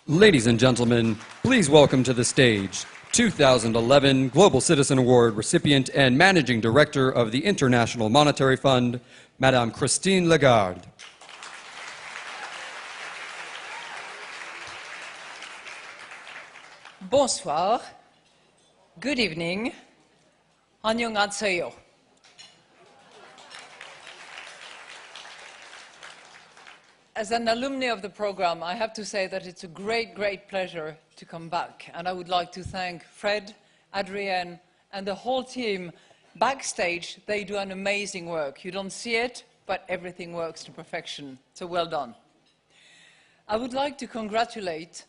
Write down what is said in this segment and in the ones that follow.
Ladies and gentlemen, please welcome to the stage 2011 Global Citizen Award recipient and Managing Director of the International Monetary Fund, Madame Christine Lagarde. Bonsoir, good evening, 안녕하세요. As an alumni of the program, I have to say that it's a great, great pleasure to come back. And I would like to thank Fred, Adrienne, and the whole team backstage. They do an amazing work. You don't see it, but everything works to perfection. So well done. I would like to congratulate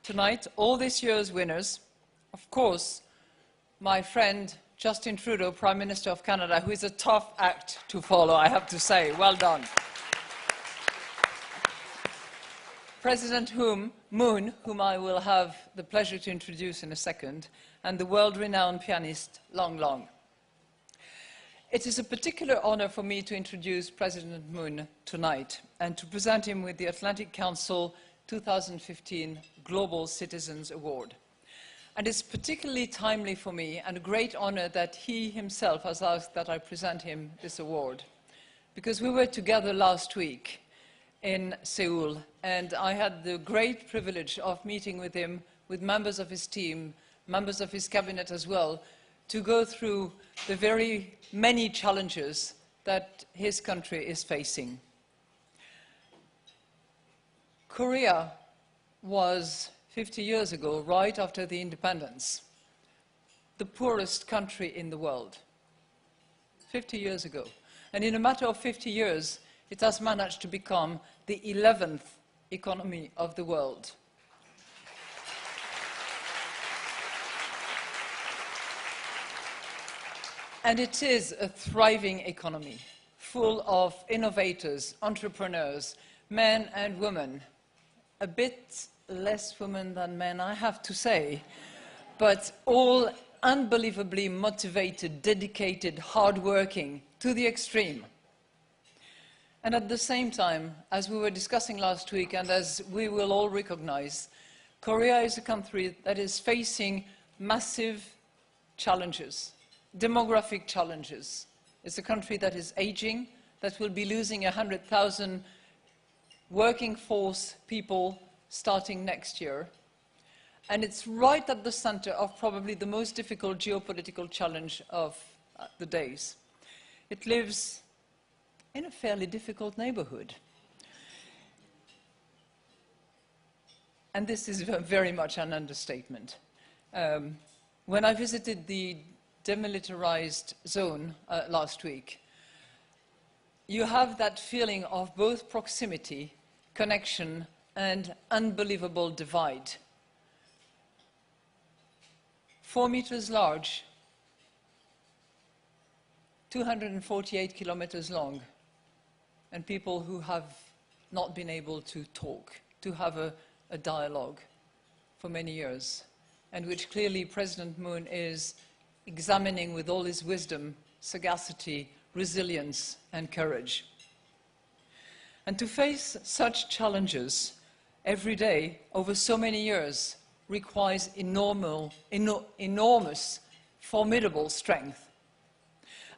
tonight all this year's winners. Of course, my friend Justin Trudeau, Prime Minister of Canada, who is a tough act to follow, I have to say. Well done. President Moon, whom I will have the pleasure to introduce in a second, and the world-renowned pianist Lang Lang. It is a particular honor for me to introduce President Moon tonight and to present him with the Atlantic Council 2015 Global Citizens Award. And it's particularly timely for me and a great honor that he himself has asked that I present him this award, because we were together last week in Seoul, and I had the great privilege of meeting with him, with members of his team, members of his cabinet as well, to go through the very many challenges that his country is facing. Korea was 50 years ago, right after the independence, the poorest country in the world. 50 years ago. And in a matter of 50 years, it has managed to become the 11th economy of the world. And it is a thriving economy, full of innovators, entrepreneurs, men and women. A bit less women than men, I have to say, but all unbelievably motivated, dedicated, hardworking to the extreme. And at the same time, as we were discussing last week and as we will all recognize, Korea is a country that is facing massive challenges, demographic challenges. It's a country that is aging, that will be losing 100,000 working force people starting next year. And it's right at the center of probably the most difficult geopolitical challenge of the days. It lives in a fairly difficult neighborhood. And this is very much an understatement. When I visited the demilitarized zone last week, you have that feeling of both proximity, connection, and unbelievable divide. 4 meters large, 248 kilometers long, and people who have not been able to talk, to have a dialogue for many years, and which clearly President Moon is examining with all his wisdom, sagacity, resilience, and courage. And to face such challenges every day over so many years requires enormous, formidable strength.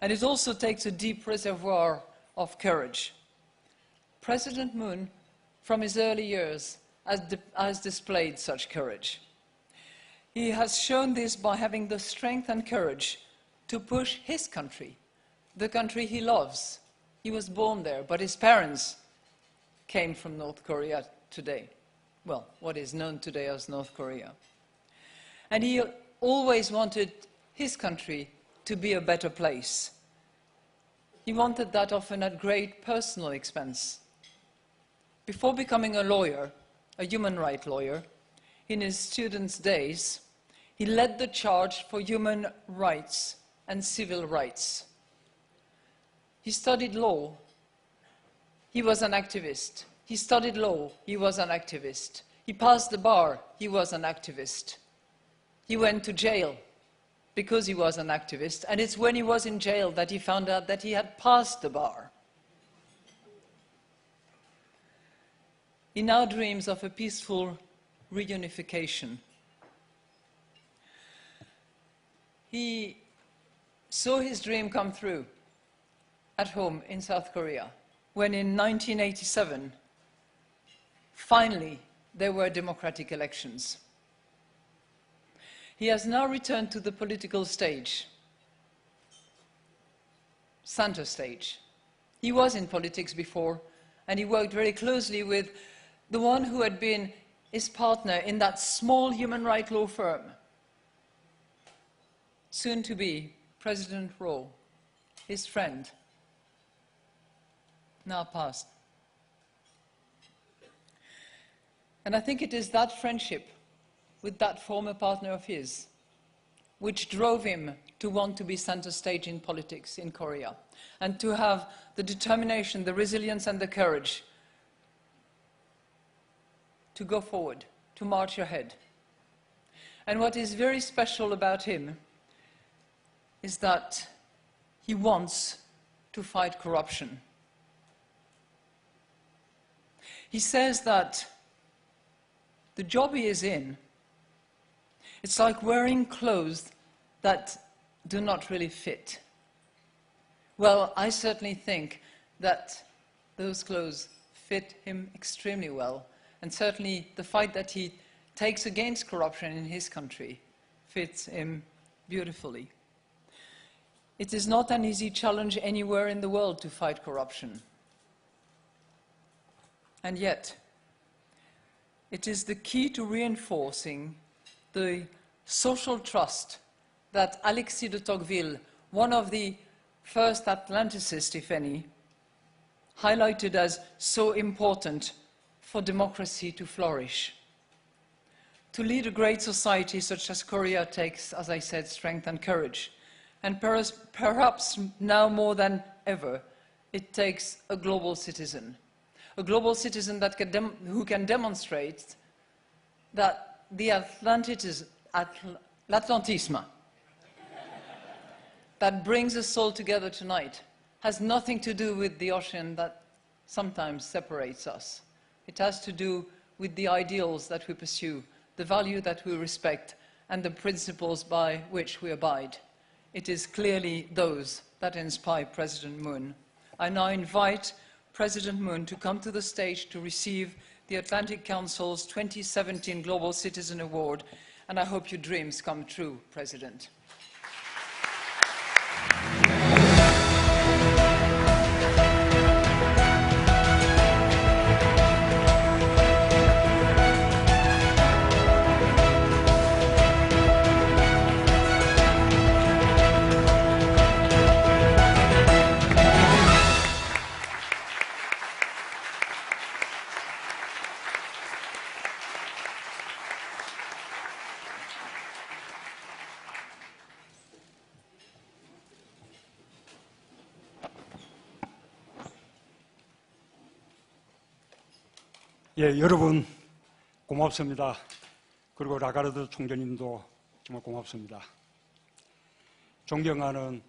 And it also takes a deep reservoir of courage. President Moon, from his early years, has displayed such courage. He has shown this by having the strength and courage to push his country, the country he loves. He was born there, but his parents came from North Korea today. Well, what is known today as North Korea. And he always wanted his country to be a better place. He wanted that often at great personal expense. Before becoming a lawyer, a human rights lawyer, in his student's days, he led the charge for human rights and civil rights. He studied law. He was an activist. He studied law. He was an activist. He passed the bar. He was an activist. He went to jail because he was an activist, and it's when he was in jail that he found out that he had passed the bar. He now dreams of a peaceful reunification. He saw his dream come through at home in South Korea, when in 1987, finally, there were democratic elections. He has now returned to the political stage, center stage. He was in politics before, and he worked very closely with the one who had been his partner in that small human rights law firm, soon to be President Roh, his friend, now passed. And I think it is that friendship with that former partner of his which drove him to want to be center stage in politics in Korea, and to have the determination, the resilience and the courage to go forward, to march ahead. And what is very special about him is that he wants to fight corruption. He says that the job he is in, it's like wearing clothes that do not really fit. Well, I certainly think that those clothes fit him extremely well, and certainly the fight that he takes against corruption in his country fits him beautifully. It is not an easy challenge anywhere in the world to fight corruption. And yet, it is the key to reinforcing the social trust that Alexis de Tocqueville, one of the first Atlanticists, if any, highlighted as so important for democracy to flourish. To lead a great society such as Korea takes, as I said, strength and courage. And perhaps now more than ever, it takes a global citizen that who can demonstrate that the Atlantisme that brings us all together tonight has nothing to do with the ocean that sometimes separates us. It has to do with the ideals that we pursue, the value that we respect, and the principles by which we abide. It is clearly those that inspire President Moon. I now invite President Moon to come to the stage to receive the Atlantic Council's 2017 Global Citizen Award, and I hope your dreams come true, President. 예, 여러분 고맙습니다. 그리고 라가르드 총재님도 정말 고맙습니다. 존경하는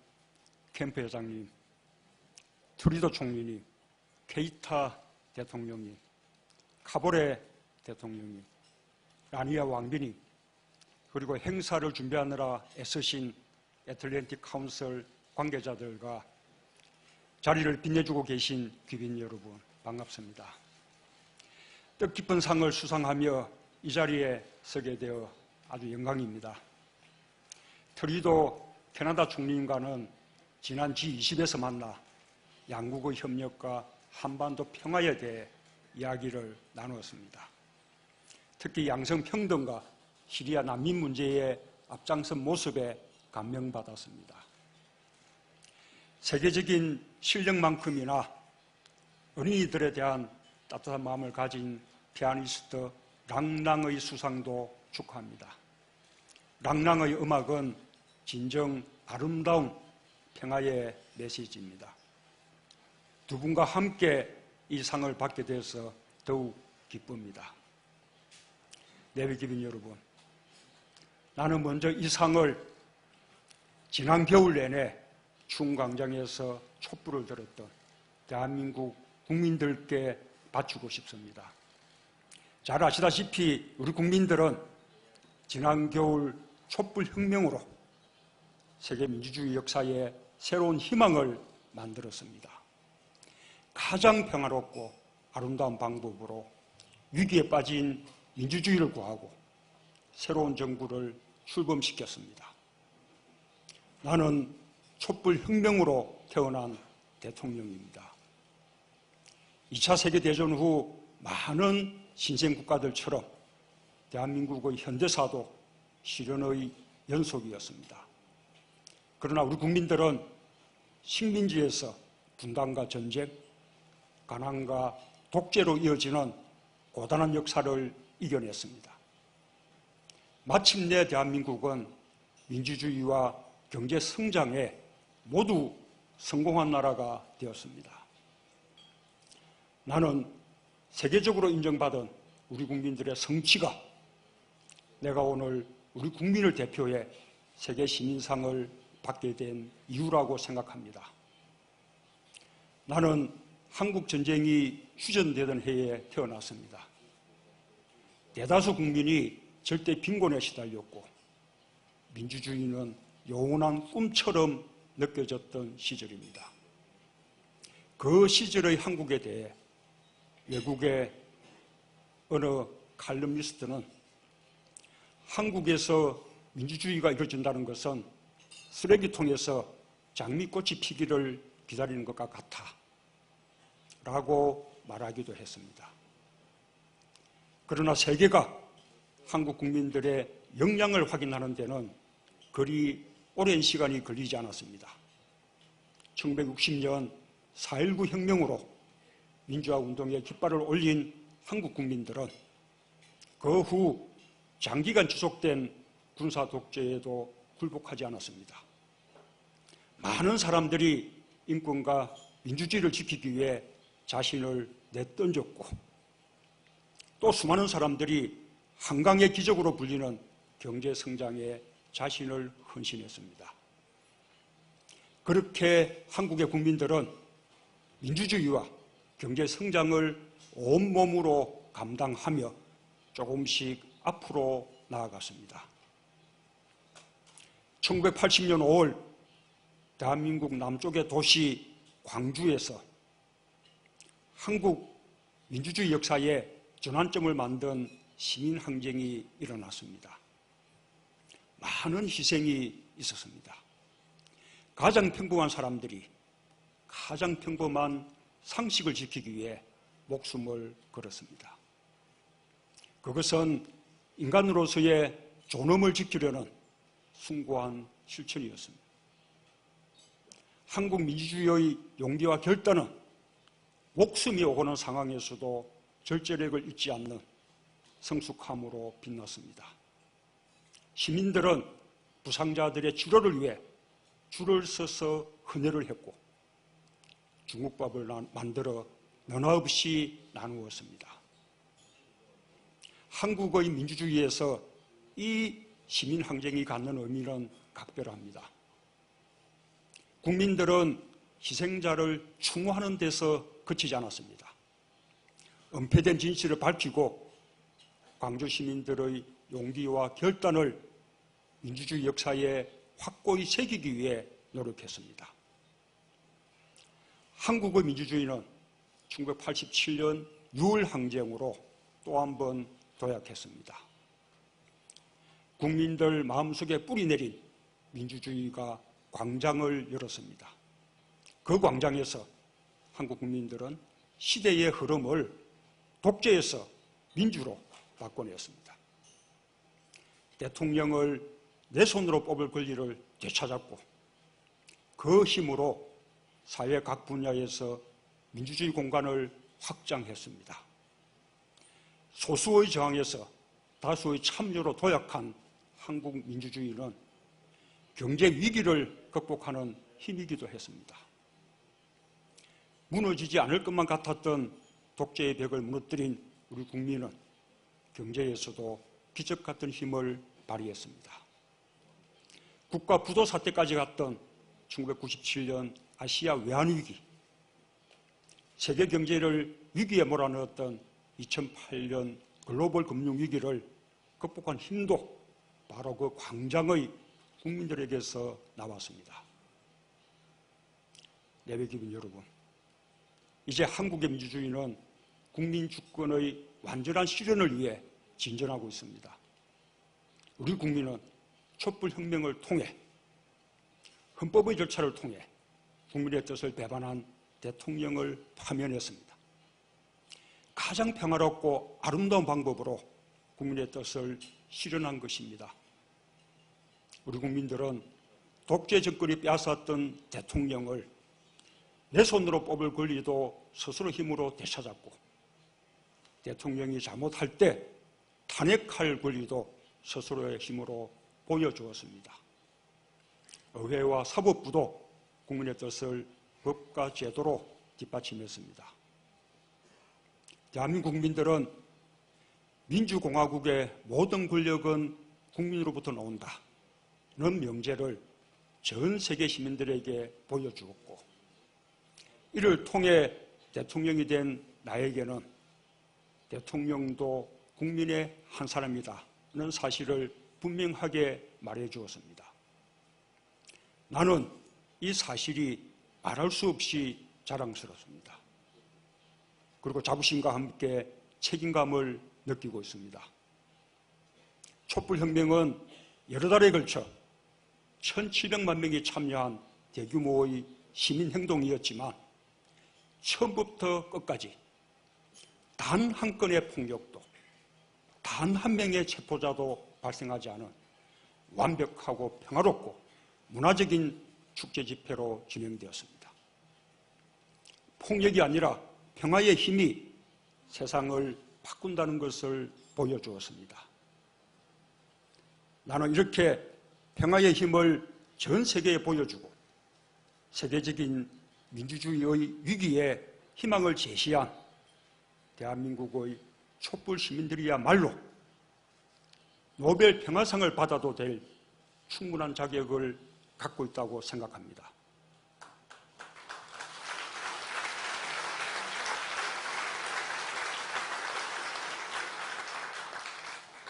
캠프 회장님, 트루도 총리님, 케이타 대통령님, 카보레 대통령님, 라니아 왕비님, 그리고 행사를 준비하느라 애쓰신 애틀랜틱 카운슬 관계자들과 자리를 빛내주고 계신 귀빈 여러분, 반갑습니다. 뜻깊은 상을 수상하며 이 자리에 서게 되어 아주 영광입니다. 트루도 캐나다 총리님과는 지난 G20에서 만나 양국의 협력과 한반도 평화에 대해 이야기를 나누었습니다. 특히 양성평등과 시리아 난민 문제에 앞장선 모습에 감명받았습니다. 세계적인 실력만큼이나 어린이들에 대한 따뜻한 마음을 가진 피아니스트 랑랑의 수상도 축하합니다. 랑랑의 음악은 진정 아름다운 평화의 메시지입니다. 두 분과 함께 이 상을 받게 돼서 더욱 기쁩니다. 내외기빈 여러분, 나는 먼저 이 상을 지난 겨울 내내 추운 광장에서 촛불을 들었던 대한민국 국민들께 바치고 싶습니다. 잘 아시다시피 우리 국민들은 지난 겨울 촛불혁명으로 세계 민주주의 역사에 새로운 희망을 만들었습니다. 가장 평화롭고 아름다운 방법으로 위기에 빠진 민주주의를 구하고 새로운 정부를 출범시켰습니다. 나는 촛불혁명으로 태어난 대통령입니다. 2차 세계대전 후 많은 신생국가들처럼 대한민국의 현대사도 시련의 연속이었습니다. 그러나 우리 국민들은 식민지에서 분단과 전쟁, 가난과 독재로 이어지는 고단한 역사를 이겨냈습니다. 마침내 대한민국은 민주주의와 경제 성장에 모두 성공한 나라가 되었습니다. 나는 세계적으로 인정받은 우리 국민들의 성취가 내가 오늘 우리 국민을 대표해 세계 시민상을 받게 된 이유라고 생각합니다. 나는 한국 전쟁이 휴전되던 해에 태어났습니다. 대다수 국민이 절대 빈곤에 시달렸고 민주주의는 영원한 꿈처럼 느껴졌던 시절입니다. 그 시절의 한국에 대해 외국의 어느 칼럼니스트는 한국에서 민주주의가 이루어진다는 것은 쓰레기통에서 장미꽃이 피기를 기다리는 것과 같아 라고 말하기도 했습니다. 그러나 세계가 한국 국민들의 역량을 확인하는 데는 그리 오랜 시간이 걸리지 않았습니다. 1960년 4.19 혁명으로 민주화 운동에 깃발을 올린 한국 국민들은 그 후 장기간 지속된 군사 독재에도 굴복하지 않았습니다. 많은 사람들이 인권과 민주주의를 지키기 위해 자신을 내던졌고 또 수많은 사람들이 한강의 기적으로 불리는 경제 성장에 자신을 헌신했습니다. 그렇게 한국의 국민들은 민주주의와 경제 성장을 온몸으로 감당하며 조금씩 앞으로 나아갔습니다. 1980년 5월 대한민국 남쪽의 도시 광주에서 한국 민주주의 역사에 전환점을 만든 시민항쟁이 일어났습니다. 많은 희생이 있었습니다. 가장 평범한 사람들이 가장 평범한 상식을 지키기 위해 목숨을 걸었습니다. 그것은 인간으로서의 존엄을 지키려는 숭고한 실천이었습니다. 한국 민주주의의 용기와 결단은 목숨이 오가는 상황에서도 절제력을 잊지 않는 성숙함으로 빛났습니다. 시민들은 부상자들의 치료를 위해 줄을 서서 헌혈을 했고 중국밥을 만들어 너나 없이 나누었습니다. 한국의 민주주의에서 이 시민항쟁이 갖는 의미는 각별합니다. 국민들은 희생자를 추모하는 데서 그치지 않았습니다. 은폐된 진실을 밝히고 광주 시민들의 용기와 결단을 민주주의 역사에 확고히 새기기 위해 노력했습니다. 한국의 민주주의는 1987년 6월 항쟁으로 또 한 번 도약했습니다. 국민들 마음속에 뿌리내린 민주주의가 광장을 열었습니다. 그 광장에서 한국 국민들은 시대의 흐름을 독재에서 민주로 바꿔냈습니다. 대통령을 내 손으로 뽑을 권리를 되찾았고 그 힘으로 사회 각 분야에서 민주주의 공간을 확장했습니다. 소수의 저항에서 다수의 참여로 도약한 한국 민주주의는 경제 위기를 극복하는 힘이기도 했습니다. 무너지지 않을 것만 같았던 독재의 벽을 무너뜨린 우리 국민은 경제에서도 기적 같은 힘을 발휘했습니다. 국가 부도 사태까지 갔던 1997년 아시아 외환위기, 세계 경제를 위기에 몰아넣었던 2008년 글로벌 금융위기를 극복한 힘도 바로 그 광장의 국민들에게서 나왔습니다. 내외기분 여러분, 이제 한국의 민주주의는 국민 주권의 완전한 실현을 위해 진전하고 있습니다. 우리 국민은 촛불혁명을 통해 헌법의 절차를 통해 국민의 뜻을 배반한 대통령을 파면했습니다. 가장 평화롭고 아름다운 방법으로 국민의 뜻을 실현한 것입니다. 우리 국민들은 독재 정권이 빼앗았던 대통령을 내 손으로 뽑을 권리도 스스로 힘으로 되찾았고, 대통령이 잘못할 때 탄핵할 권리도 스스로의 힘으로 보여주었습니다. 의회와 사법부도 국민의 뜻을 법과 제도로 뒷받침했습니다. 대한민국 국민들은 민주공화국의 모든 권력은 국민으로부터 나온다는 명제를 전 세계 시민들에게 보여주었고, 이를 통해 대통령이 된 나에게는 대통령도 국민의 한 사람이다는 사실을 분명하게 말해주었습니다. 나는 이 사실이 말할 수 없이 자랑스럽습니다. 그리고 자부심과 함께 책임감을 느끼고 있습니다. 촛불혁명은 여러 달에 걸쳐 1700만 명이 참여한 대규모의 시민행동이었지만 처음부터 끝까지 단 한 건의 폭력도, 단 한 명의 체포자도 발생하지 않은 완벽하고 평화롭고 문화적인 축제 집회로 진행되었습니다. 폭력이 아니라 평화의 힘이 세상을 바꾼다는 것을 보여주었습니다. 나는 이렇게 평화의 힘을 전 세계에 보여주고 세계적인 민주주의의 위기에 희망을 제시한 대한민국의 촛불 시민들이야말로 노벨 평화상을 받아도 될 충분한 자격을 갖고 있다고 생각합니다.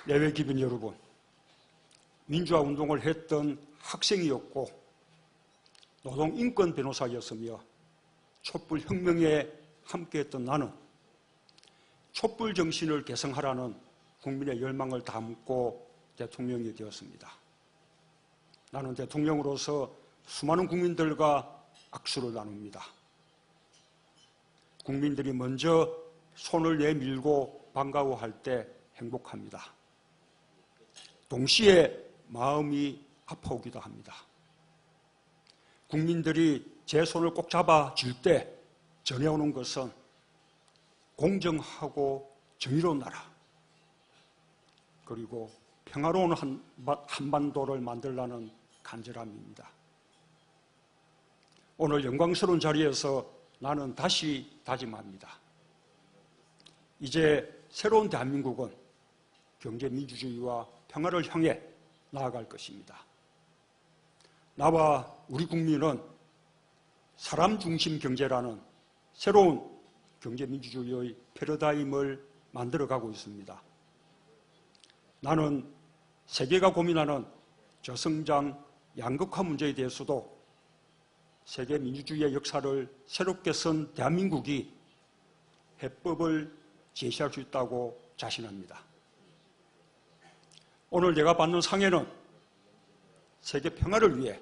내외 기빈 여러분, 민주화 운동을 했던 학생이었고 노동인권 변호사였으며 촛불 혁명에 함께했던 나는 촛불 정신을 계승하라는 국민의 열망을 담고 대통령이 되었습니다. 나는 대통령으로서 수많은 국민들과 악수를 나눕니다. 국민들이 먼저 손을 내밀고 반가워할 때 행복합니다. 동시에 마음이 아파오기도 합니다. 국민들이 제 손을 꼭 잡아줄 때 전해오는 것은 공정하고 정의로운 나라, 그리고 평화로운 한반도를 만들라는 간절함입니다. 오늘 영광스러운 자리에서 나는 다시 다짐합니다. 이제 새로운 대한민국은 경제 민주주의와 평화를 향해 나아갈 것입니다. 나와 우리 국민은 사람 중심 경제라는 새로운 경제 민주주의의 패러다임을 만들어가고 있습니다. 나는 세계가 고민하는 저성장 양극화 문제에 대해서도 세계 민주주의의 역사를 새롭게 쓴 대한민국이 해법을 제시할 수 있다고 자신합니다. 오늘 내가 받는 상에는 세계 평화를 위해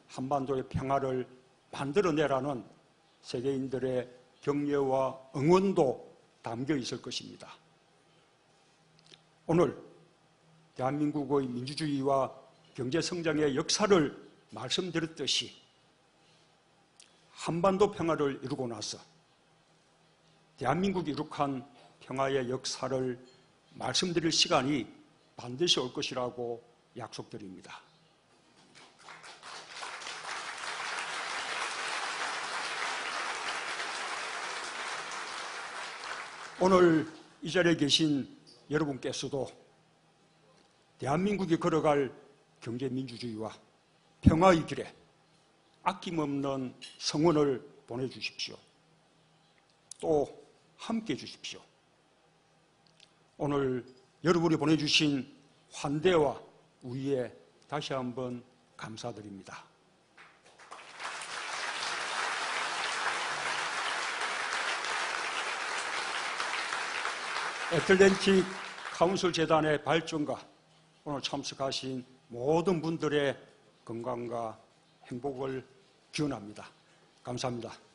한반도의 평화를 만들어내라는 세계인들의 격려와 응원도 담겨 있을 것입니다. 오늘 대한민국의 민주주의와 경제성장의 역사를 말씀드렸듯이 한반도 평화를 이루고 나서 대한민국이 이룩한 평화의 역사를 말씀드릴 시간이 반드시 올 것이라고 약속드립니다. 오늘 이 자리에 계신 여러분께서도 대한민국이 걸어갈 경제민주주의와 평화의 길에 아낌없는 성원을 보내주십시오. 또 함께해 주십시오. 오늘 여러분이 보내주신 환대와 우위에 다시 한번 감사드립니다. 애틀랜틱 카운슬 재단의 발전과 오늘 참석하신 모든 분들의 건강과 행복을 기원합니다. 감사합니다.